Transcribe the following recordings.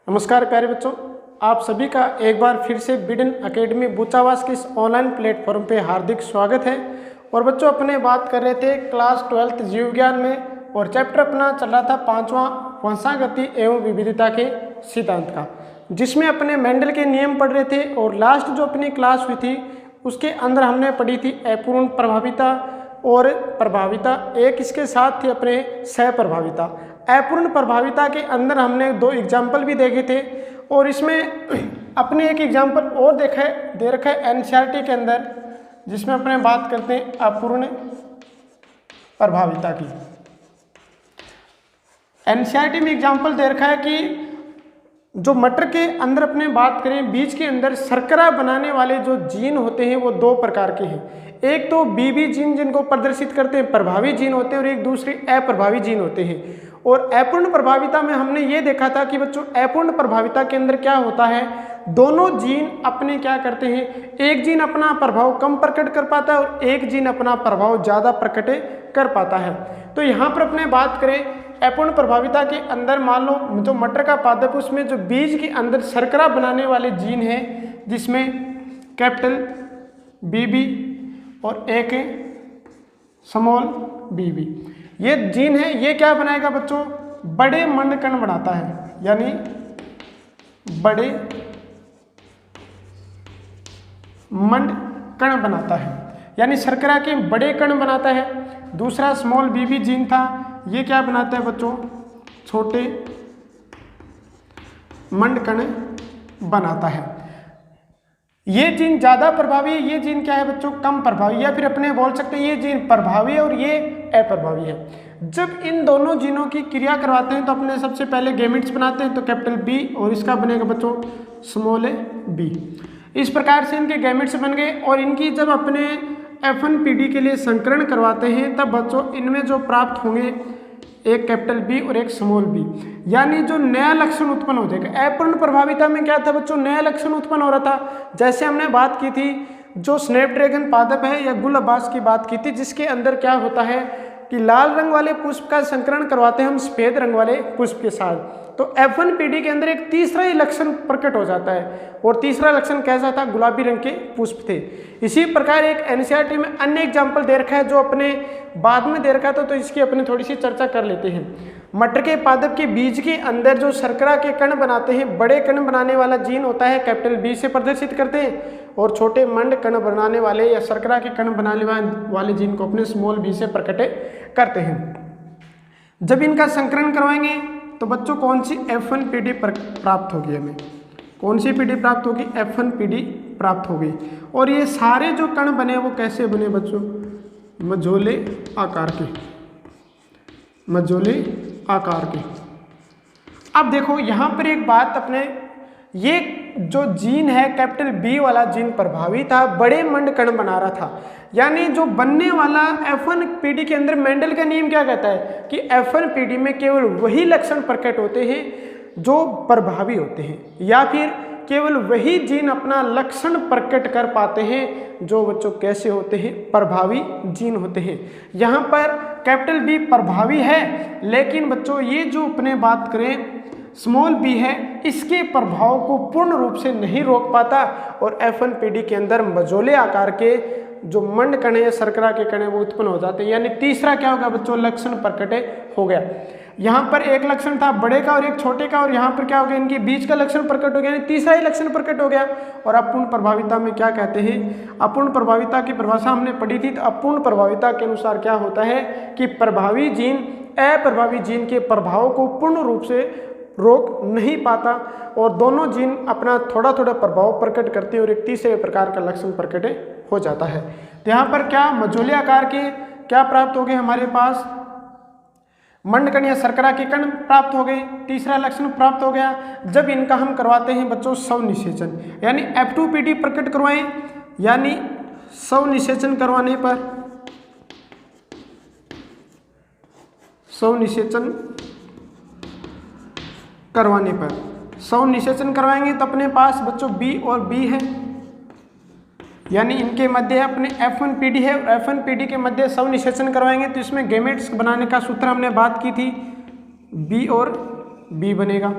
नमस्कार प्यारे बच्चों, आप सभी का एक बार फिर से बिडन एकेडमी बूचावास के इस ऑनलाइन प्लेटफॉर्म पे हार्दिक स्वागत है। और बच्चों अपने बात कर रहे थे क्लास 12th जीव विज्ञान में और चैप्टर अपना चल रहा था 5वां वंशागति एवं विविधता के सिद्धांत का, जिसमें अपने मेंडल के नियम पढ़ रहे थे। और लास्ट जो अपनी क्लास हुई थी उसके अंदर हमने पढ़ी थी अपूर्ण प्रभाविता और प्रभाविता, एक इसके साथ थी अपने सहप्रभाविता। अपूर्ण प्रभाविता के अंदर हमने 2 एग्जाम्पल भी देखे थे और इसमें अपने एक एग्जाम्पल और दे रखा है एनसीईआरटी के अंदर, जिसमें अपने बात करते हैं अपूर्ण प्रभाविता की। एनसीईआरटी में एग्जाम्पल दे रखा है कि जो मटर के अंदर अपने बात करें, बीज के अंदर शर्करा बनाने वाले जो जीन होते हैं वो 2 प्रकार के हैं। एक तो बीबी जीन जिनको प्रदर्शित करते हैं प्रभावी जीन होते हैं और एक दूसरे अप्रभावी जीन होते हैं। और अपूर्ण प्रभाविता में हमने ये देखा था कि बच्चों अपूर्ण प्रभाविता के अंदर क्या होता है, दोनों जीन अपने क्या करते हैं, एक जीन अपना प्रभाव कम प्रकट कर पाता है और एक जीन अपना प्रभाव ज़्यादा प्रकट कर पाता है। तो यहाँ पर अपने बात करें अपूर्ण प्रभाविता के अंदर, मान लो जो मटर का पादप उसमें जो बीज के अंदर शर्करा बनाने वाले जीन है, जिसमें कैपिटल बीबी और एक स्मॉल बीबी, ये जीन है। ये क्या बनाएगा बच्चों, बड़े मंड कण बनाता है, यानी बड़े मंड कण बनाता है, यानी शर्करा के बड़े कण बनाता है। दूसरा स्मॉल बीबी जीन था, ये क्या बनाता है बच्चों, छोटे मंड कण बनाता है। ये जीन ज़्यादा प्रभावी है, ये जीन क्या है बच्चों, कम प्रभावी, या फिर अपने बोल सकते हैं ये जीन प्रभावी है और ये अप्रभावी है। जब इन दोनों जीनों की क्रिया करवाते हैं तो अपने सबसे पहले गैमेट्स बनाते हैं, तो कैपिटल बी और इसका बनेगा बच्चों स्मॉल बी। इस प्रकार से इनके गैमेट्स बन गए और इनकी जब अपने F1PD के लिए संकरण करवाते हैं तब बच्चों इनमें जो प्राप्त होंगे एक कैपिटल बी और एक स्मॉल बी, यानी जो नया लक्षण उत्पन्न हो जाएगा। अपूर्ण प्रभाविता में क्या था बच्चों, नया लक्षण उत्पन्न हो रहा था। जैसे हमने बात की थी जो स्नैपड्रैगन पादप है या गुलबास की बात की थी, जिसके अंदर क्या होता है कि लाल रंग वाले पुष्प का संकरण करवाते हैं हम सफेद रंग वाले पुष्प के साथ, तो F1PD के अंदर एक तीसरा ही लक्षण प्रकट हो जाता है। और तीसरा लक्षण कैसा था, गुलाबी रंग के पुष्प थे। इसी प्रकार एक एनसीईआरटी में अन्य एग्जाम्पल दे रखा है जो अपने बाद में दे रखा था, तो इसकी अपने थोड़ी सी चर्चा कर लेते हैं। मटर के पादप के बीज के अंदर जो शर्करा के कण बनाते हैं, बड़े कण बनाने वाला जीन होता है कैपिटल बी से प्रदर्शित करते हैं, और छोटे मंड कण बनाने वाले या शर्करा के कण बनाने वाले जीन को अपने स्मॉल बी से प्रकट करते हैं। जब इनका संकरण करवाएंगे तो बच्चों कौन सी F1PD प्राप्त होगी, हमें कौन सी PD प्राप्त होगी, F1PD प्राप्त होगी। और ये सारे जो कण बने वो कैसे बने बच्चों, मझोले आकार के, मझोले आकार के। अब देखो यहाँ पर एक बात, अपने ये जो जीन है कैपिटल बी वाला जीन प्रभावी था, बड़े मंड कण बना रहा था, यानी जो बनने वाला F1PD के अंदर मेंडल का नियम क्या कहता है कि F1PD में केवल वही लक्षण प्रकट होते हैं जो प्रभावी होते हैं, या फिर केवल वही जीन अपना लक्षण प्रकट कर पाते हैं जो बच्चों कैसे होते हैं, प्रभावी जीन होते हैं। यहाँ पर कैपिटल बी प्रभावी है, लेकिन बच्चों ये जो अपने बात करें स्मॉल बी है, इसके प्रभाव को पूर्ण रूप से नहीं रोक पाता और F1PD के अंदर मझोले आकार के जो मंड कण है, शर्करा के कण है, वो उत्पन्न हो जाते हैं। यानी तीसरा क्या होगा बच्चों, लक्षण प्रकट हो गया। यहाँ पर एक लक्षण था बड़े का और एक छोटे का, और यहाँ पर क्या हो गया, इनके बीच का लक्षण प्रकट हो गया, यानी तीसरा ही लक्षण प्रकट हो गया। और अपूर्ण प्रभाविता में क्या कहते हैं, अपूर्ण प्रभाविता की परिभाषा हमने पढ़ी थी, तो अपूर्ण प्रभाविता के अनुसार क्या होता है कि प्रभावी जीन अप्रभावी जीन के प्रभाव को पूर्ण रूप से रोक नहीं पाता और दोनों जीन अपना थोड़ा थोड़ा प्रभाव प्रकट करते हैं और एक तीसरे प्रकार का लक्षण प्रकट हो जाता है। तो यहाँ पर क्या मझोले आकार के क्या प्राप्त हो गए, हमारे पास मंड कण या शर्करा के कण प्राप्त हो गए, तीसरा लक्षण प्राप्त हो गया। जब इनका हम करवाते हैं बच्चों स्वनिषेचन, यानी F2PD प्रकट करवाएं, यानी स्वनिषेचन करवाने पर, स्वनिषेचन करवाने पर स्वनिषेचन करवाएंगे तो अपने पास बच्चों बी और बी है, यानी इनके मध्य अपने F1PD है और F1PD के मध्य स्वनिषेचन करवाएंगे तो इसमें गैमेट्स बनाने का सूत्र हमने बात की थी, बी और बी बनेगा।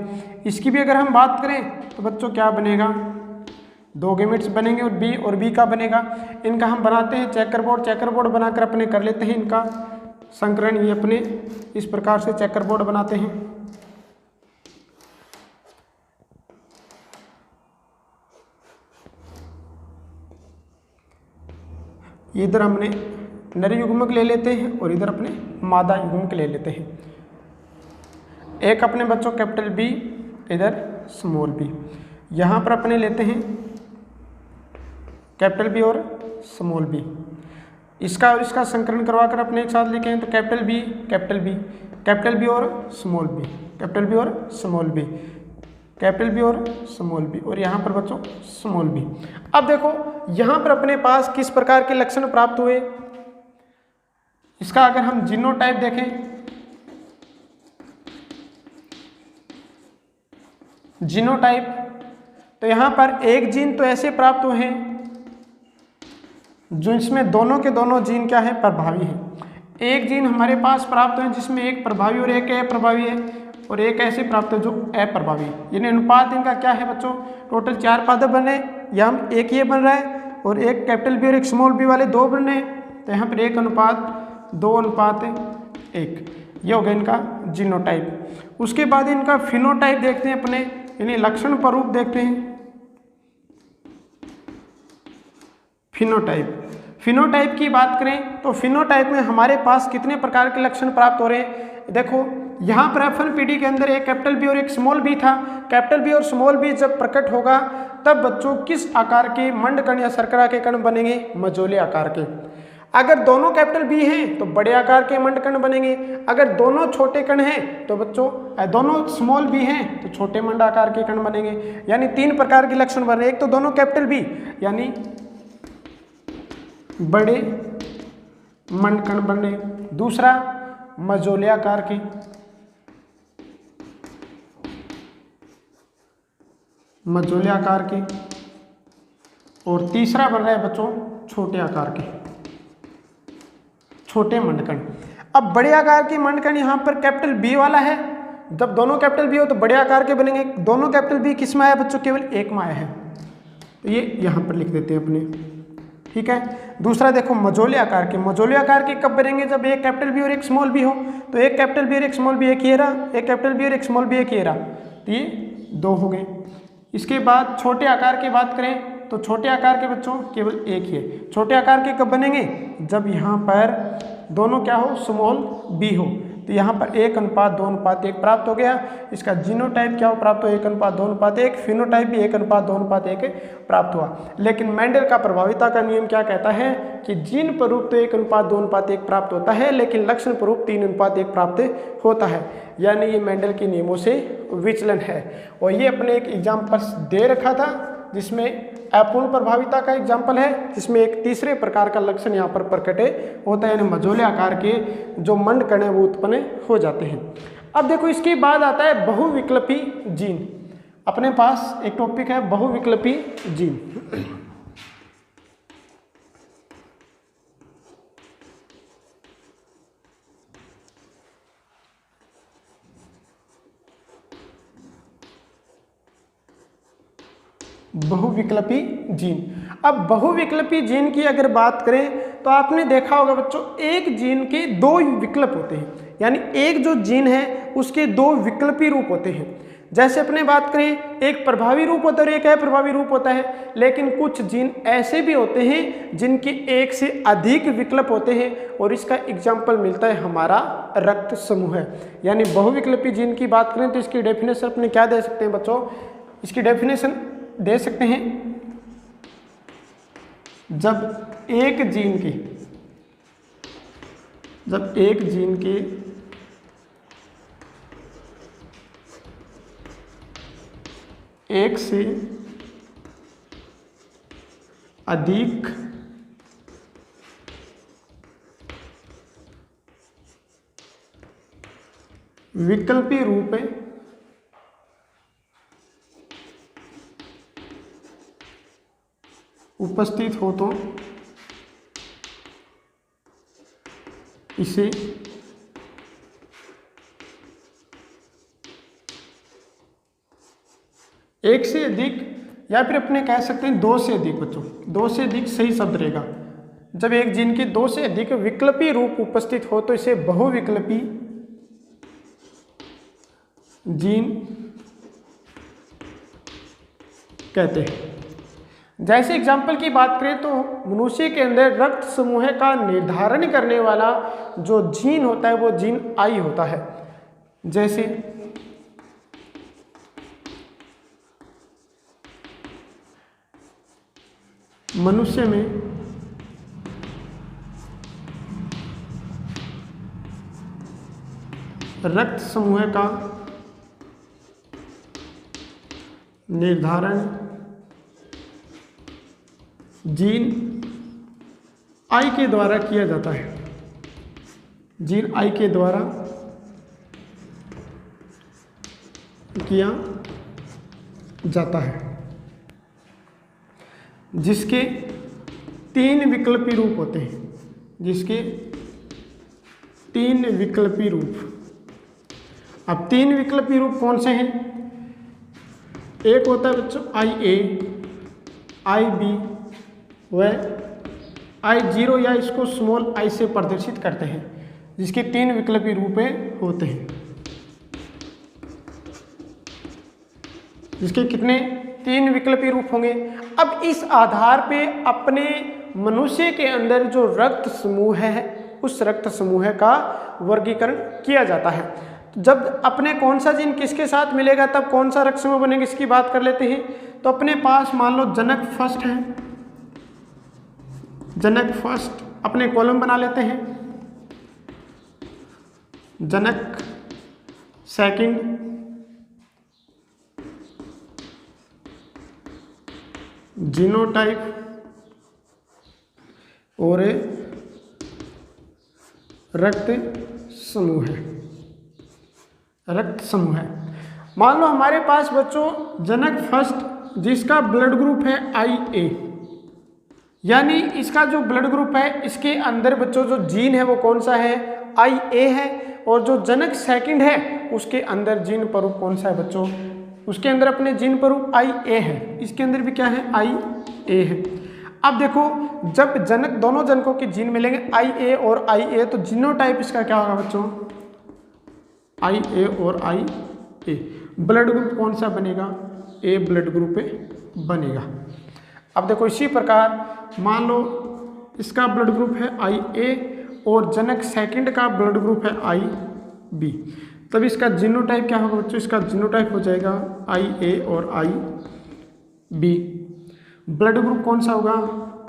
इसकी भी अगर हम बात करें तो बच्चों क्या बनेगा, 2 गैमेट्स बनेंगे और बी का बनेगा। इनका हम बनाते हैं चेकर बोर्ड बनाकर अपने कर लेते हैं इनका संकरण। ये अपने इस प्रकार से चेकर बोर्ड बनाते हैं। इधर हमने नर युग्मक ले लेते हैं और इधर अपने मादा युग्मक ले लेते हैं। एक अपने बच्चों कैपिटल बी, इधर स्मॉल बी। यहाँ पर अपने लेते हैं कैपिटल बी और स्मॉल बी। इसका और इसका संकलन करवाकर अपने एक साथ लिखे हैं तो कैपिटल बी कैपिटल बी और स्मॉल बी, कैपिटल बी और स्मॉल बी, कैपिटल बी और स्मॉल बी, और यहाँ पर बच्चों स्मॉल बी। अब देखो यहाँ पर अपने पास किस प्रकार के लक्षण प्राप्त हुए। इसका अगर हम जीनोटाइप देखें, जीनोटाइप, तो यहाँ पर एक जीन तो ऐसे प्राप्त हुए हैं जो इसमें दोनों के दोनों जीन क्या है, प्रभावी है। एक जीन हमारे पास प्राप्त हुए जिसमें एक प्रभावी और एक अप्रभावी है, और एक ऐसे प्राप्त है जो अप्रभावी है। यानी अनुपात इनका क्या है बच्चों, टोटल 4 पादप बने, यहाँ एक ये बन रहा है और एक कैपिटल बी और एक स्मॉल बी वाले 2 बन रहे हैं, तो यहाँ पर 1:2:1 ये हो गया इनका जीनोटाइप। उसके बाद इनका फिनोटाइप देखते हैं अपने, यानी लक्षण स्वरूप देखते हैं। फिनोटाइप की बात करें तो फिनोटाइप में हमारे पास कितने प्रकार के लक्षण प्राप्त हो रहे हैं। देखो यहाँ पर F1PD के अंदर एक कैपिटल बी और एक स्मॉल बी था। कैपिटल बी और स्मॉल बी जब प्रकट होगा तब बच्चों किस आकार के मंड कण या शर्करा के कण बनेंगे, मझोले आकार के। अगर दोनों कैपिटल बी हैं तो बड़े आकार के मंड कण बनेंगे, अगर दोनों छोटे कण हैं तो बच्चों दोनों स्मॉल बी हैं तो छोटे मंड आकार के कण बनेंगे। यानी 3 प्रकार के लक्षण बने, एक तो दोनों कैपिटल बी यानी बड़े मंड कण बने, दूसरा मझोले आकार के, और तीसरा बन रहा है बच्चों छोटे आकार के, छोटे मंडकण। अब बड़े आकार के मंडकण यहाँ पर कैपिटल बी वाला है, जब दोनों कैपिटल बी हो तो बड़े आकार के बनेंगे। दोनों कैपिटल बी किस में आया बच्चों, केवल एक में आया है, तो ये यहाँ पर लिख देते हैं अपने, ठीक है। दूसरा देखो मझोले आकार के कब बनेंगे, जब एक कैपिटल बी और एक स्मॉल बी हो, तो एक कैपिटल बी और एक स्मॉल बी एक ये रहा, एक कैपिटल बी और एक स्मॉल बी एक ये रहा, तो ये 2 हो गए। इसके बाद छोटे आकार की बात करें तो छोटे आकार के बच्चों केवल एक ही है। छोटे आकार के कब बनेंगे, जब यहाँ पर दोनों क्या हो, स्मॉल बी हो, तो यहाँ पर 1:2:1 प्राप्त हो गया। इसका जीनोटाइप क्या हो, प्राप्त हो 1:2:1, फिनोटाइप भी 1:2:1 प्राप्त हुआ। लेकिन मेंडल का प्रभाविता का नियम क्या कहता है कि जीन स्वरूप तो 1:2:1 प्राप्त होता है, लेकिन लक्षण स्वरूप 3:1 प्राप्त होता है। यानी ये मेंडल के नियमों से विचलन है। और ये अपने एक एग्जाम्पल दे रखा था जिसमें अपूर्ण प्रभाविता का एग्जाम्पल है, जिसमें एक तीसरे प्रकार का लक्षण यहाँ पर प्रकट होता है, यानी मझोले आकार के जो मंड कण है वो उत्पन्न हो जाते हैं। अब देखो इसके बाद आता है बहुविकल्पी जीन। अपने पास एक टॉपिक है बहुविकल्पी जीन। बहुविकल्पी जीन। अब बहुविकल्पी जीन की अगर बात करें तो आपने देखा होगा बच्चों, एक जीन के 2 विकल्प होते हैं, यानी एक जो जीन है उसके 2 विकल्पी रूप होते हैं। जैसे अपने बात करें एक प्रभावी रूप होता है और एक अप्रभावी रूप होता है, लेकिन कुछ जीन ऐसे भी होते हैं जिनके 1 से अधिक विकल्प होते हैं, और इसका एग्जाम्पल मिलता है हमारा रक्त समूह है। यानी बहुविकल्पी जीन की बात करें तो इसकी डेफिनेशन अपने क्या दे सकते हैं बच्चों, इसकी डेफिनेशन दे सकते हैं, जब एक जीन के एक से अधिक विकल्पी रूप उपस्थित हो तो इसे एक से अधिक या फिर अपने कह सकते हैं दो से अधिक बच्चों, दो से अधिक सही शब्द रहेगा। जब एक जीन के दो से अधिक विकल्पी रूप उपस्थित हो तो इसे बहुविकल्पी जीन कहते हैं। जैसे एग्जाम्पल की बात करें तो मनुष्य के अंदर रक्त समूह का निर्धारण करने वाला जो जीन होता है वो जीन आई होता है। जैसे मनुष्य में रक्त समूह का निर्धारण जीन आई के द्वारा किया जाता है। जीन आई के द्वारा किया जाता है, जिसके तीन विकल्पी रूप होते हैं। जिसके तीन विकल्पी रूप। अब तीन विकल्पी रूप कौन से हैं? एक होता है बच्चों IA, IB व I0 या इसको स्मॉल I से प्रदर्शित करते हैं, जिसके तीन विकल्पी रूप होते हैं। जिसके कितने? तीन विकल्पी रूप होंगे। अब इस आधार पे अपने मनुष्य के अंदर जो रक्त समूह है उस रक्त समूह का वर्गीकरण किया जाता है। जब अपने कौन सा जीन किसके साथ मिलेगा तब कौन सा रक्त समूह बनेगा, इसकी बात कर लेते हैं। तो अपने पास मान लो जनक फर्स्ट है, जनक फर्स्ट अपने कॉलम बना लेते हैं, जनक सेकंड, जीनोटाइप और रक्त समूह है। रक्त समूह है। मान लो हमारे पास बच्चों जनक फर्स्ट जिसका ब्लड ग्रुप है IA, यानी इसका जो ब्लड ग्रुप है इसके अंदर बच्चों जो जीन है वो कौन सा है? IA है। और जो जनक सेकंड है उसके अंदर जीन स्वरूप कौन सा है बच्चों? उसके अंदर अपने जीन स्वरूप IA है। इसके अंदर भी क्या है? IA है। अब देखो जब जनक दोनों जनकों के जीन मिलेंगे IA और IA तो जीनोटाइप इसका क्या होगा बच्चों? IA और IA। ब्लड ग्रुप कौन सा बनेगा? A ब्लड ग्रुप बनेगा। अब देखो इसी प्रकार मान लो इसका ब्लड ग्रुप है IA और जनक सेकंड का ब्लड ग्रुप है IB, तब इसका जीनोटाइप क्या होगा बच्चों? इसका जीनोटाइप हो जाएगा IA और IB। ब्लड ग्रुप कौन सा होगा?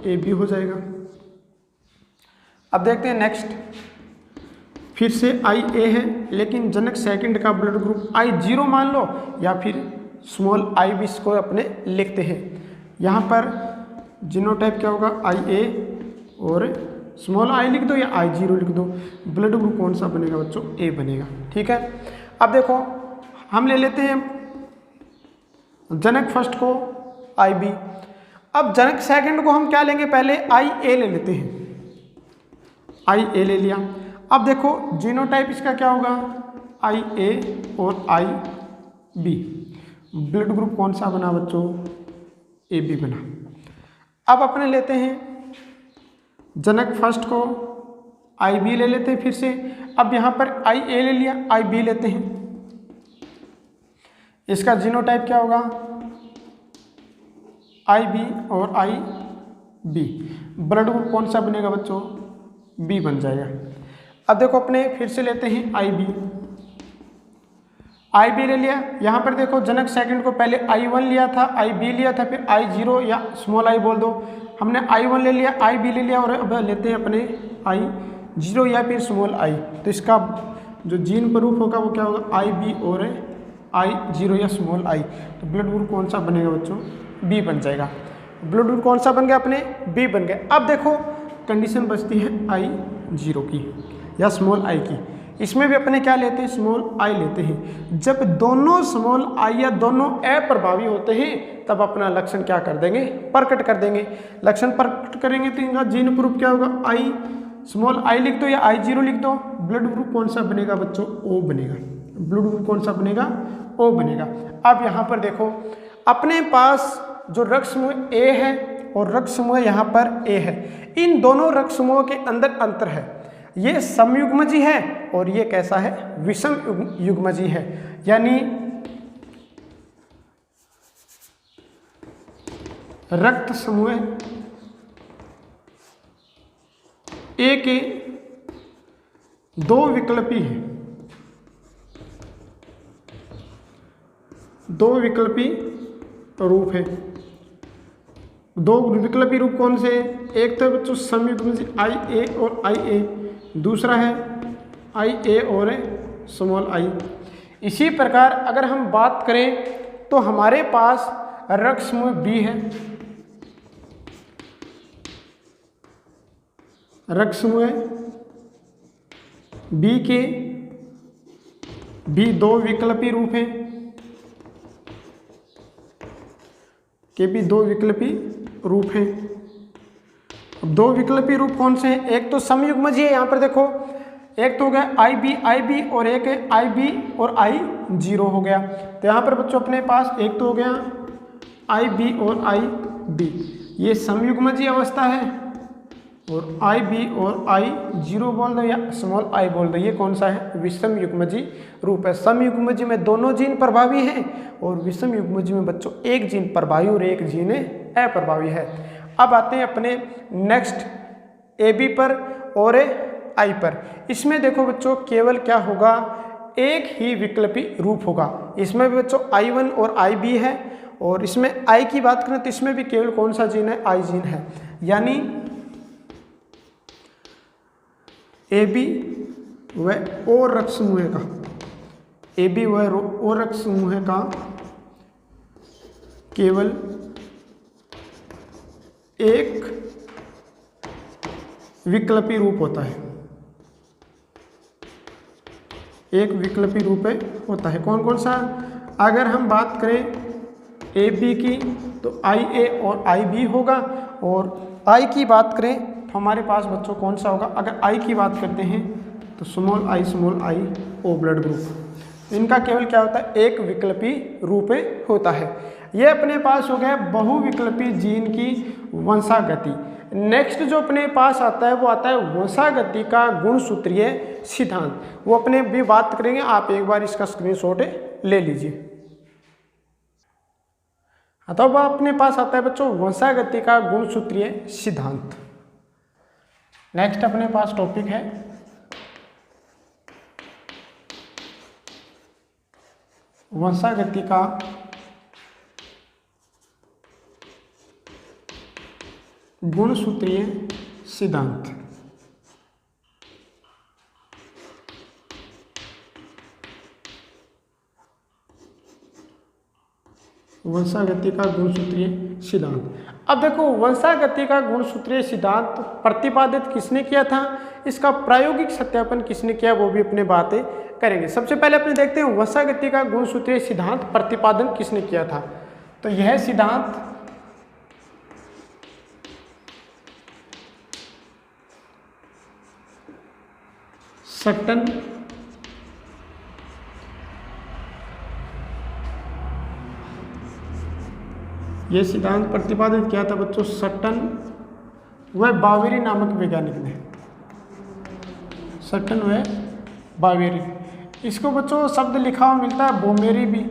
AB हो जाएगा। अब देखते हैं नेक्स्ट, फिर से IA है लेकिन जनक सेकंड का ब्लड ग्रुप I0 मान लो या फिर स्मॉल IB इसको अपने लिखते हैं। यहाँ पर जीनोटाइप क्या होगा? IA और स्मॉल I लिख दो या I0 लिख दो। ब्लड ग्रुप कौन सा बनेगा बच्चों? A बनेगा। ठीक है। अब देखो हम ले लेते हैं जनक फर्स्ट को IB। अब जनक सेकंड को हम क्या लेंगे? पहले IA ले लेते हैं। IA ले लिया। अब देखो जीनोटाइप इसका क्या होगा? IA और IB। ब्लड ग्रुप कौन सा बना बच्चों? AB बना। अब अपने लेते हैं जनक फर्स्ट को IB ले लेते हैं फिर से। अब यहाँ पर IA ले लिया, IB लेते हैं। इसका जीनोटाइप क्या होगा? IB और IB। ब्लड ग्रुप कौन सा बनेगा बच्चों? B बन जाएगा। अब देखो अपने फिर से लेते हैं IB ले लिया। यहाँ पर देखो जनक सेकंड को पहले I1 लिया था, IB लिया था, फिर I0 या स्मॉल I बोल दो। हमने I1 ले लिया, IB ले लिया और अब लेते हैं अपने I0 या फिर स्मॉल I। तो इसका जो जीन स्वरूप होगा वो क्या होगा? IB और I0 या स्मॉल I। तो ब्लड ग्रुप कौन सा बनेगा बच्चों? B बन जाएगा। ब्लड ग्रुप कौन सा बन गया अपने? B बन गया। अब देखो कंडीशन बचती है I0 की या स्मॉल I की। इसमें भी अपने क्या लेते हैं? स्मॉल I लेते हैं। जब दोनों स्मॉल I या दोनों अप्रभावी होते हैं तब अपना लक्षण क्या कर देंगे? प्रकट कर देंगे। लक्षण प्रकट करेंगे तो इनका जीन ग्रुप क्या होगा? स्मॉल I लिख दो या I0 लिख दो। ब्लड ग्रुप कौन सा बनेगा बच्चों? O बनेगा। ब्लड ग्रुप कौन सा बनेगा? O बनेगा। अब यहाँ पर देखो अपने पास जो रक्त समूह ए है और रक्त समूह यहाँ पर ए है, इन दोनों रक्त समूहों के अंदर अंतर है। ये समयुग्मजी है और ये कैसा है, विषम युग्मजी है। यानी रक्त समूह ए के दो विकल्पी है, दो विकल्पी रूप है। दो विकल्पी रूप कौन से हैं? एक तो बच्चों समयुग्मजी आई ए और आई ए, दूसरा है आई ए और स्मॉल आई। इसी प्रकार अगर हम बात करें तो हमारे पास रक्त समूह बी है, रक्त समूह बी के भी दो विकल्पी रूप हैं, के भी दो विकल्पी रूप हैं। दो विकल्पी रूप कौन से हैं? एक तो समयुग्मजी है, यहाँ पर देखो, एक तो हो गया आई बी और एक है आई बी और आई जीरो हो गया। तो यहाँ पर बच्चों अपने पास एक तो हो गया आई बी और आई बी, ये समयुग्मजी अवस्था है, और आई बी और आई जीरो बोल दो या स्मॉल आई बोल दो, ये कौन सा है, विषम युग्मजी रूप है। समयुग्मजी में दोनों जीन प्रभावी हैं और विषम युग्मजी में बच्चों एक जीन प्रभावी और एक जीन अप्रभावी है। अब आते हैं अपने नेक्स्ट ए बी पर और आई पर। इसमें देखो बच्चों केवल क्या होगा, एक ही विकल्पी रूप होगा। इसमें भी बच्चों I1 और IB है, और इसमें I की बात करें तो इसमें भी केवल कौन सा जीन है, I जीन है। यानी AB व O रक्त समूह का, AB व O रक्त समूह का केवल एक विकल्पी रूप होता है, एक विकल्पी रूप होता है। कौन कौन सा? अगर हम बात करें ए बी की तो आई ए और आई बी होगा, और आई की बात करें तो हमारे पास बच्चों कौन सा होगा, अगर आई की बात करते हैं तो small I O blood group. इनका केवल क्या होता है, एक विकल्पी रूप होता है। ये अपने पास हो गया बहुविकल्पी जीन की वंशागति। नेक्स्ट जो अपने पास आता है वो आता है वंशागति का गुणसूत्रीय सिद्धांत। वो अपने भी बात करेंगे, आप एक बार इसका स्क्रीनशॉट ले लीजिए। तो अब अपने पास आता है बच्चों वंशागति का गुणसूत्रीय सिद्धांत। नेक्स्ट अपने पास टॉपिक है वंशागति का गुणसूत्रीय सिद्धांत। वंशागति का गुणसूत्रीय सिद्धांत। अब देखो वंशागति का गुणसूत्रीय सिद्धांत प्रतिपादित किसने किया था, इसका प्रायोगिक सत्यापन किसने किया, वो भी अपने बातें करेंगे। सबसे पहले अपने देखते हैं वंशागति का गुणसूत्रीय सिद्धांत प्रतिपादन किसने किया था। तो यह सिद्धांत सट्टन ये सिद्धांत प्रतिपादित किया था बच्चों सट्टन व बावेरी नामक वैज्ञानिक ने। सट्टन व बावेरी, इसको बच्चों शब्द लिखा हुआ मिलता है बोमेरी भी,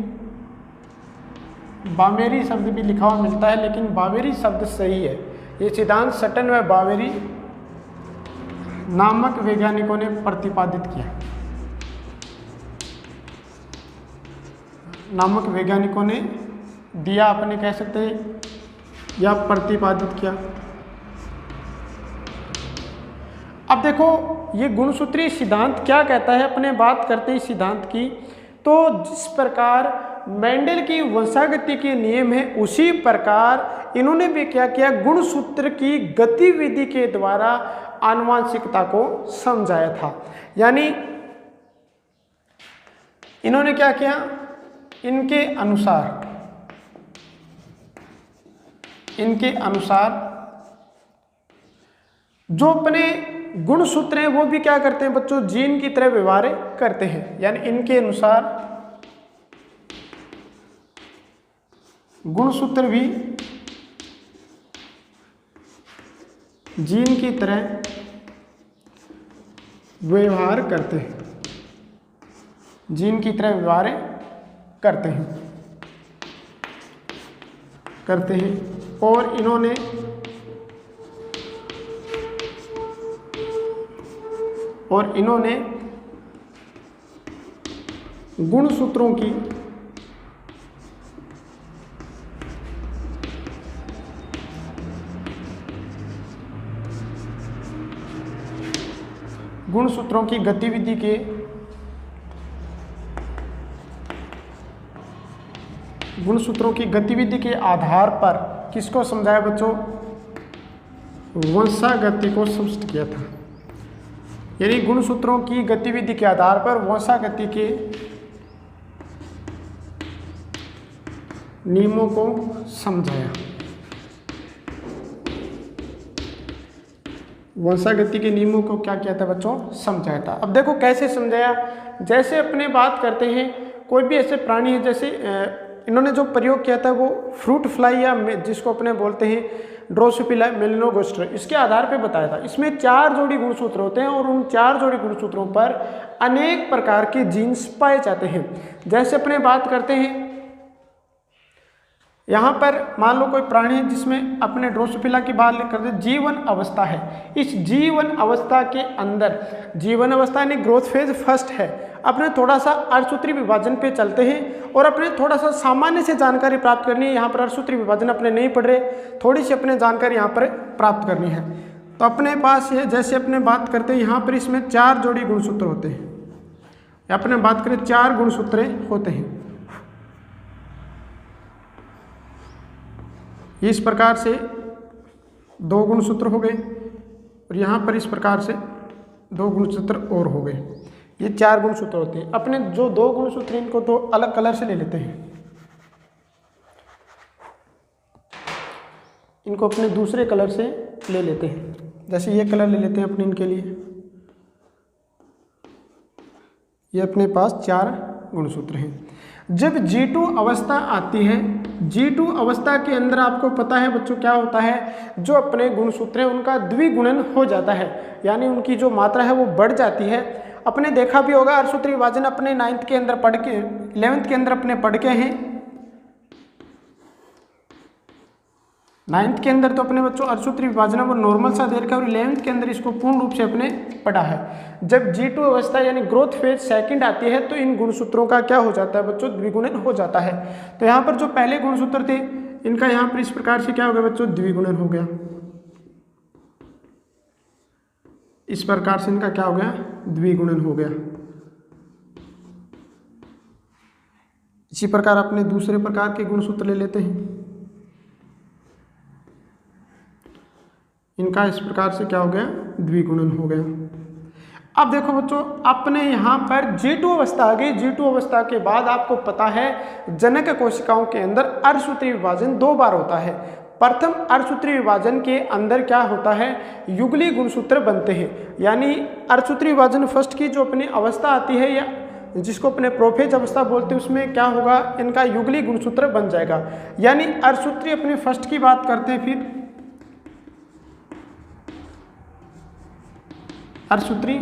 बामेरी शब्द भी लिखा हुआ मिलता है, लेकिन बावेरी शब्द सही है। ये सिद्धांत सट्टन व बावेरी नामक वैज्ञानिकों ने प्रतिपादित किया, नामक वैज्ञानिकों ने दिया, अपने कह सकते हैं, या प्रतिपादित किया। अब देखो ये गुणसूत्रीय सिद्धांत क्या कहता है, अपने बात करते हैं सिद्धांत की। तो जिस प्रकार मेंडल की वंशागति के नियम है, उसी प्रकार इन्होंने भी क्या किया, गुणसूत्र की गतिविधि के द्वारा आनुवांशिकता को समझाया था। यानी इन्होंने क्या किया, इनके अनुसार जो अपने गुणसूत्र हैं वो भी क्या करते हैं बच्चों, जीन की तरह व्यवहार करते हैं। यानी इनके अनुसार गुणसूत्र भी जीन की तरह व्यवहार करते हैं, जीन की तरह व्यवहार करते हैं और इन्होंने गुणसूत्रों की गुणसूत्रों की गतिविधि के आधार पर किसको समझाया बच्चों? वंशागति को स्पष्ट किया था। यानी गुणसूत्रों की गतिविधि के आधार पर वंशागति के नियमों को समझाया। वंशागति के नियमों को क्या किया था बच्चों? समझाया था। अब देखो कैसे समझाया। जैसे अपने बात करते हैं कोई भी ऐसे प्राणी है, जैसे इन्होंने जो प्रयोग किया था वो फ्रूट फ्लाई या जिसको अपने बोलते हैं ड्रोसोफिला मेलिनोगास्टर, इसके आधार पे बताया था। इसमें 4 जोड़ी गुणसूत्र होते हैं और उन 4 जोड़ी गुणसूत्रों पर अनेक प्रकार के जीन्स पाए जाते हैं। जैसे अपने बात करते हैं यहाँ पर मान लो कोई प्राणी है जिसमें अपने ड्रोसोफिला की बात करते हैं, जीवन अवस्था है। इस जीवन अवस्था के अंदर, जीवन अवस्था यानी ग्रोथ फेज फर्स्ट है, अपने थोड़ा सा अर्धसूत्री विभाजन पे चलते हैं और अपने थोड़ा सा सामान्य से जानकारी प्राप्त करनी है। यहाँ पर अर्धसूत्री विभाजन अपने नहीं पढ़ रहे, थोड़ी सी अपने जानकारी यहाँ पर प्राप्त करनी है। तो अपने पास ये जैसे अपने बात करते हैं यहाँ पर इसमें 4 जोड़ी गुणसूत्र होते हैं। अपने बात करें 4 गुणसूत्र होते हैं। इस प्रकार से 2 गुणसूत्र हो गए और यहाँ पर इस प्रकार से 2 गुणसूत्र और हो गए। ये 4 गुणसूत्र होते हैं। अपने जो 2 गुणसूत्र इनको तो अलग कलर से ले लेते हैं, इनको अपने दूसरे कलर से ले लेते हैं। जैसे ये कलर ले लेते हैं अपने इनके लिए। ये अपने पास 4 गुणसूत्र हैं। जब G2 अवस्था आती है, G2 अवस्था के अंदर आपको पता है बच्चों क्या होता है, जो अपने गुणसूत्र हैं उनका द्विगुणन हो जाता है, यानी उनकी जो मात्रा है वो बढ़ जाती है। अपने देखा भी होगा अर्धसूत्री विभाजन अपने 9th के अंदर पढ़ के 11th के अंदर अपने पढ़ के हैं। 9th के अंदर तो अपने बच्चों अर्धसूत्री विभाजन वो नॉर्मल सा दे रखा है और 11th के अंदर इसको पूर्ण रूप से अपने पढ़ा है। जब G2 अवस्था यानी ग्रोथ फेज सेकंड आती है तो इन गुणसूत्रों का क्या हो जाता है बच्चों? द्विगुणन हो जाता है। तो यहाँ पर जो पहले गुणसूत्र थे इनका यहाँ पर इस प्रकार से क्या हो गया बच्चों? द्विगुणन हो गया। इस प्रकार से इनका क्या हो गया? द्विगुणन हो गया। इसी प्रकार अपने दूसरे प्रकार के गुणसूत्र ले लेते हैं। इनका इस प्रकार से क्या हो गया? द्विगुणन हो गया। अब देखो बच्चों अपने यहाँ पर G2 अवस्था आ गई। G2 अवस्था के बाद आपको पता है जनक कोशिकाओं के अंदर अर्धसूत्री विभाजन 2 बार होता है। प्रथम अर्धसूत्री विभाजन के अंदर क्या होता है? युगली गुणसूत्र बनते हैं। यानी अर्धसूत्री विभाजन फर्स्ट की जो अपनी अवस्था आती है या जिसको अपने प्रोफेज अवस्था बोलते हैं, उसमें क्या होगा? इनका युगली गुणसूत्र बन जाएगा। यानी अर्धसूत्री अपने फर्स्ट की बात करते हैं, फिर अर्धसूत्री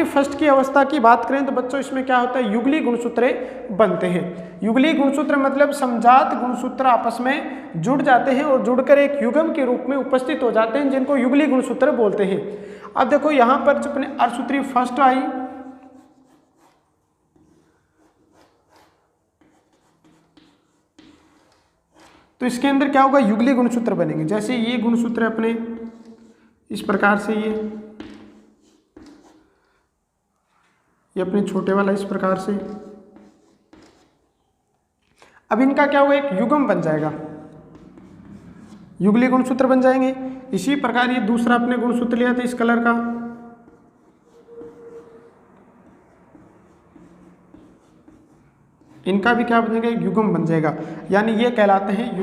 फर्स्ट की अवस्था की बात करें तो बच्चों इसमें क्या होता है? युगली गुणसूत्र बनते हैं। युगली गुणसूत्र मतलब समजात गुणसूत्र आपस में जुड़ जाते हैं और जुड़कर एक युग्म के रूप में उपस्थित हो जाते हैं, जिनको युगली गुणसूत्र बोलते हैं। अब देखो यहाँ पर जो अपने अर्धसूत्री फर्स्ट आई, तो इसके अंदर क्या होगा? युगली गुणसूत्र बनेंगे। जैसे ये गुणसूत्र अपने इस प्रकार से ये अपने छोटे वाला इस प्रकार से। अब इनका क्या होगा? एक युग्म बन जाएगा, युगली गुणसूत्र बन जाएंगे। इसी प्रकार ये दूसरा अपने गुणसूत्र लिया था इस कलर का, इनका भी क्या बनेगा? एक युग्म बन जाएगा। यानी ये कहलाते हैं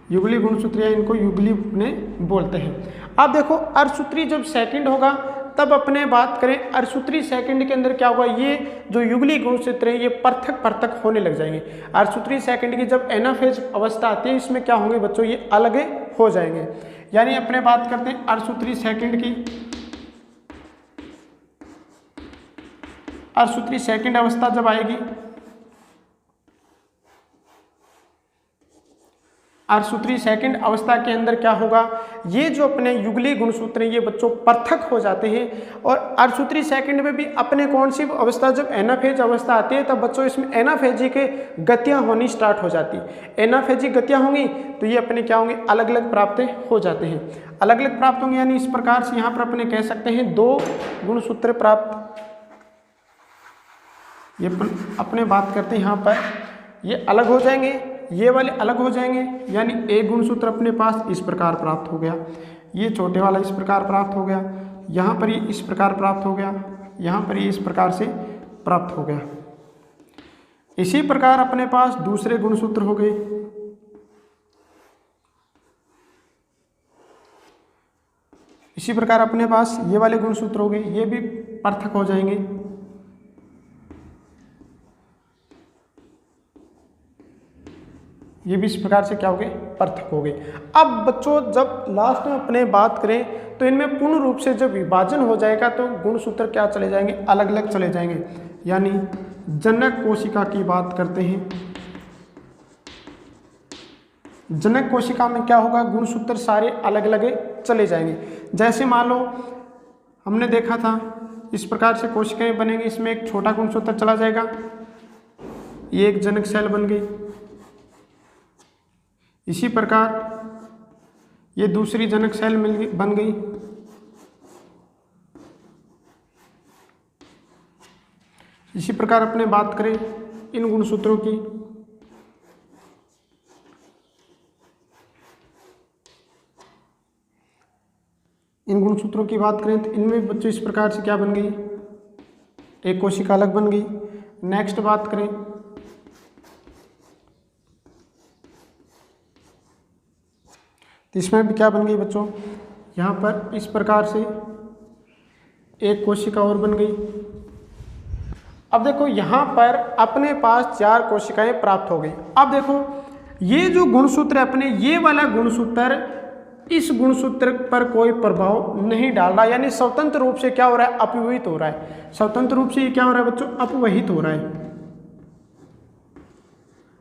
युगली गुणसूत्र, या इनको युगली ने बोलते हैं। अब देखो अर्धसूत्री जब सेकंड होगा तब अपने बात करें अर्धसूत्री सेकंड के अंदर क्या होगा, ये जो युगली गुणसूत्र है ये पृथक पृथक होने लग जाएंगे। अर्धसूत्री सेकंड की जब एनाफेज अवस्था आती है इसमें क्या होंगे बच्चों, ये अलग हो जाएंगे। यानी अपने बात करते हैं अर्धसूत्री सेकंड की, अर्धसूत्री सेकंड अवस्था जब आएगी, अर्धसूत्री सेकंड अवस्था के अंदर क्या होगा, ये जो अपने युगली गुणसूत्र हैं ये बच्चों पृथक हो जाते हैं। और अर्धसूत्री सेकंड में भी अपने कौन सी अवस्था, जब एनाफेज अवस्था आती है तब बच्चों इसमें एनाफेजी के गतियां होनी स्टार्ट हो जाती है। एनाफेजी गतियां होंगी तो ये अपने क्या होंगे, अलग अलग प्राप्त हो जाते हैं, अलग अलग प्राप्त होंगे। यानी इस प्रकार से यहाँ पर अपने कह सकते हैं 2 गुणसूत्र प्राप्त, ये अपने बात करते हैं यहाँ पर ये अलग हो जाएंगे, ये वाले अलग हो जाएंगे। यानी एक गुणसूत्र अपने पास इस प्रकार प्राप्त हो गया, ये छोटे वाला इस प्रकार प्राप्त हो गया, यहाँ पर ये इस प्रकार प्राप्त हो गया, यहाँ पर ये इस प्रकार से प्राप्त हो गया। इसी प्रकार अपने पास दूसरे गुणसूत्र हो गए, इसी प्रकार अपने पास ये वाले गुणसूत्र हो गए, ये भी पृथक हो जाएंगे। ये भी इस प्रकार से क्या हो गए, पृथक हो गए। अब बच्चों जब लास्ट में अपने बात करें तो इनमें पूर्ण रूप से जब विभाजन हो जाएगा तो गुणसूत्र क्या चले जाएंगे, अलग अलग चले जाएंगे। यानी जनक कोशिका की बात करते हैं, जनक कोशिका में क्या होगा, गुणसूत्र सारे अलग अलग चले जाएंगे। जैसे मान लो हमने देखा था इस प्रकार से कोशिकाएं बनेंगी, इसमें एक छोटा गुणसूत्र चला जाएगा, ये एक जनक सेल बन गई। इसी प्रकार ये दूसरी जनक सेल बन गई, इसी प्रकार अपने बात करें इन गुणसूत्रों की, इन गुणसूत्रों की बात करें तो इनमें बच्चों इस प्रकार से क्या बन गई, एक कोशिका अलग बन गई। नेक्स्ट बात करें तो इसमें भी क्या बन गई बच्चों, यहाँ पर इस प्रकार से एक कोशिका और बन गई। अब देखो यहाँ पर अपने पास 4 कोशिकाएं प्राप्त हो गई। अब देखो ये जो गुणसूत्र है अपने, ये वाला गुणसूत्र इस गुणसूत्र पर कोई प्रभाव नहीं डाल रहा, यानी स्वतंत्र रूप से क्या हो रहा है, अपव्ययित हो रहा है। स्वतंत्र रूप से ये क्या हो रहा है बच्चों, अपव्ययित हो रहा है।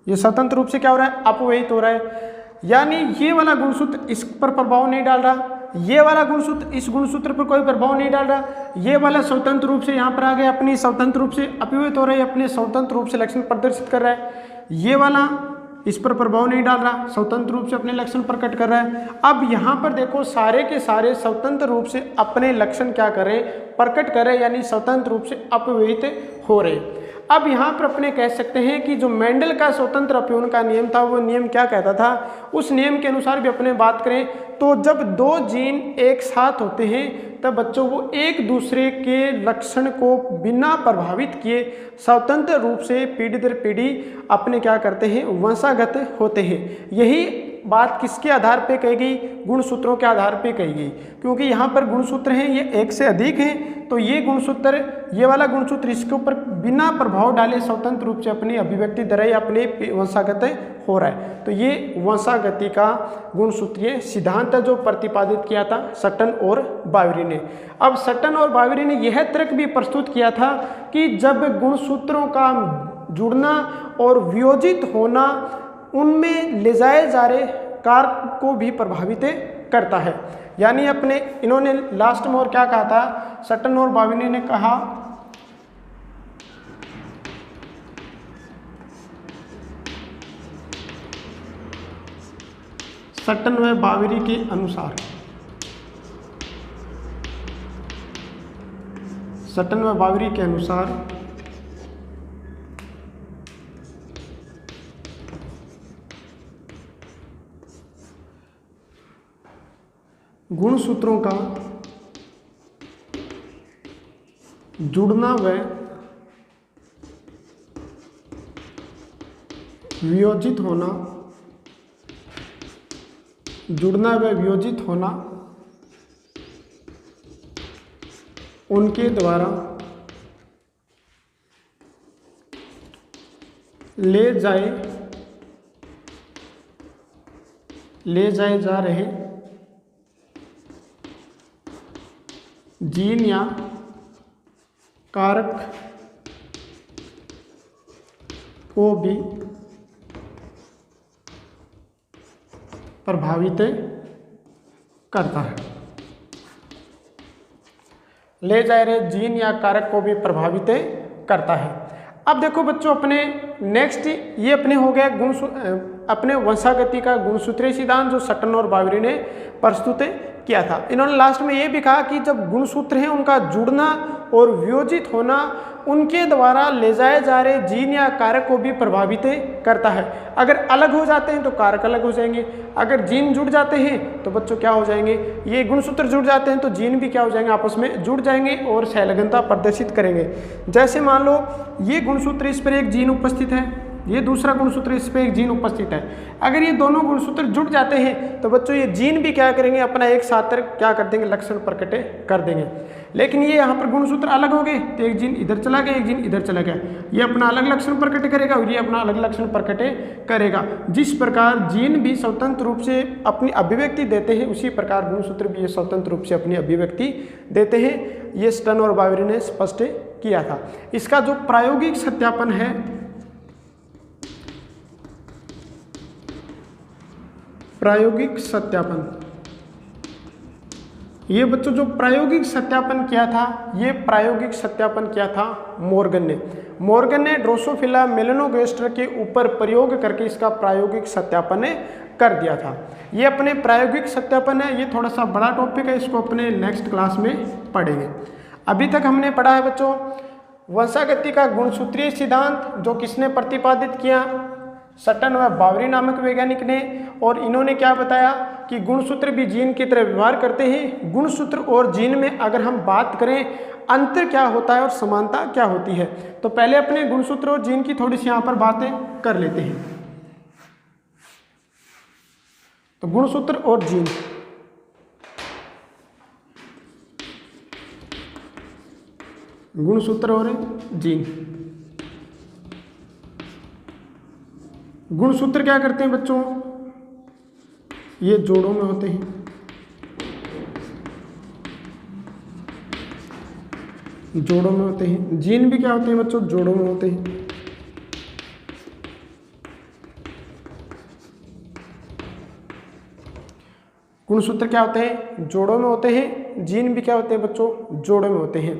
ये स्वतंत्र रूप से क्या हो रहा है, अपव्ययित हो रहा है। यानी ये वाला गुणसूत्र इस पर प्रभाव नहीं डाल रहा, ये वाला गुणसूत्र इस गुणसूत्र पर कोई प्रभाव नहीं डाल रहा, ये वाला स्वतंत्र रूप से यहाँ पर आ गया, अपनी स्वतंत्र रूप से अपव्ययित हो रहा है, अपने स्वतंत्र रूप से लक्षण प्रदर्शित कर रहा है। ये वाला इस पर प्रभाव नहीं डाल रहा, स्वतंत्र रूप से अपने लक्षण प्रकट कर रहा है। अब यहाँ पर देखो सारे के सारे स्वतंत्र रूप से अपने लक्षण क्या करें, प्रकट करें, यानी स्वतंत्र रूप से अपव्ययित हो रहे। अब यहाँ पर अपने कह सकते हैं कि जो मेंडल का स्वतंत्र अपव्ययन का नियम था, वो नियम क्या कहता था, उस नियम के अनुसार भी अपने बात करें तो जब 2 जीन एक साथ होते हैं तब बच्चों वो एक दूसरे के लक्षण को बिना प्रभावित किए स्वतंत्र रूप से पीढ़ी दर पीढ़ी अपने क्या करते हैं, वंशागत होते हैं। यही बात किसके आधार पे कही गई, गुणसूत्रों के आधार पे कही गई, क्योंकि यहाँ पर गुणसूत्र हैं ये एक से अधिक हैं, तो ये गुणसूत्र, ये वाला गुणसूत्र इसके ऊपर बिना प्रभाव डाले स्वतंत्र रूप से अपनी अभिव्यक्ति दर अपने वंशागत हो रहा है। तो ये वंशागति का गुणसूत्रीय सिद्धांत जो प्रतिपादित किया था सटन और बावरी ने। अब सटन और बावरी ने यह तर्क भी प्रस्तुत किया था कि जब गुणसूत्रों का जुड़ना और वियोजित होना उनमें ले जाए जा रहे कारक को भी प्रभावित करता है। यानी अपने इन्होंने लास्ट में और क्या कहा था, सटन और बावरी ने कहा सटन व बावरी के अनुसार, सटन व बावरी के अनुसार गुणसूत्रों का जुड़ना व वियोजित होना, जुड़ना व वियोजित होना उनके द्वारा ले जाए जा रहे जीन या कारक को भी प्रभावित करता है। ले जाए रहे जीन या कारक को भी प्रभावित करता है। अब देखो बच्चों, अपने नेक्स्ट ये अपने हो गया अपने वंशागति का गुणसूत्रीय सिद्धांत जो सटन और बावरी ने प्रस्तुत किया था। इन्होंने लास्ट में ये भी कहा कि जब गुणसूत्र हैं उनका जुड़ना और वियोजित होना उनके द्वारा ले जाए जा रहे जीन या कारक को भी प्रभावित करता है। अगर अलग हो जाते हैं तो कारक अलग हो जाएंगे, अगर जीन जुड़ जाते हैं तो बच्चों क्या हो जाएंगे, ये गुणसूत्र जुड़ जाते हैं तो जीन भी क्या हो जाएंगे, आपस में जुड़ जाएंगे और सहलगनता प्रदर्शित करेंगे। जैसे मान लो ये गुणसूत्र, इस पर एक जीन उपस्थित है, ये दूसरा गुणसूत्र, इस पर एक जीन उपस्थित है। अगर ये दोनों गुणसूत्र जुड़ जाते हैं तो बच्चों ये जीन भी क्या करेंगे, अपना एक साथ क्या कर देंगे, लक्षण प्रकट कर देंगे। लेकिन ये यहाँ पर गुणसूत्र अलग हो गए तो एक जीन इधर चला गया, एक जीन इधर चला गया, ये अपना अलग लक्षण प्रकट करेगा और ये अपना अलग लक्षण प्रकट करेगा। जिस प्रकार जीन भी स्वतंत्र रूप से अपनी अभिव्यक्ति देते हैं, उसी प्रकार गुणसूत्र भी ये स्वतंत्र रूप से अपनी अभिव्यक्ति देते हैं। ये स्टन और बावरी ने स्पष्ट किया था। इसका जो प्रायोगिक सत्यापन है, प्रायोगिक सत्यापन, ये बच्चों जो प्रायोगिक सत्यापन किया था, ये प्रायोगिक सत्यापन किया था मॉर्गन ने ड्रोसोफिला मेलानोगास्टर के ऊपर प्रयोग करके इसका प्रायोगिक सत्यापन कर दिया था। ये अपने प्रायोगिक सत्यापन है, ये थोड़ा सा बड़ा टॉपिक है, इसको अपने नेक्स्ट क्लास में पढ़ेंगे। अभी तक हमने पढ़ा है बच्चों वंशागति का गुणसूत्रीय सिद्धांत, जो किसने प्रतिपादित किया, सटन व बावरी नामक वैज्ञानिक ने। और इन्होंने क्या बताया कि गुणसूत्र भी जीन की तरह व्यवहार करते हैं। गुणसूत्र और जीन में अगर हम बात करें अंतर क्या होता है और समानता क्या होती है, तो पहले अपने गुणसूत्र और जीन की थोड़ी सी यहाँ पर बातें कर लेते हैं। तो गुणसूत्र और जीन, गुणसूत्र और जीन, गुणसूत्र क्या करते हैं बच्चों, ये जोड़ों में होते हैं, जोड़ों में होते हैं। जीन भी क्या होते हैं बच्चों, जोड़ों में होते हैं। गुणसूत्र क्या होते हैं, जोड़ों में होते हैं। जीन भी क्या होते हैं बच्चों, जोड़ों में होते हैं।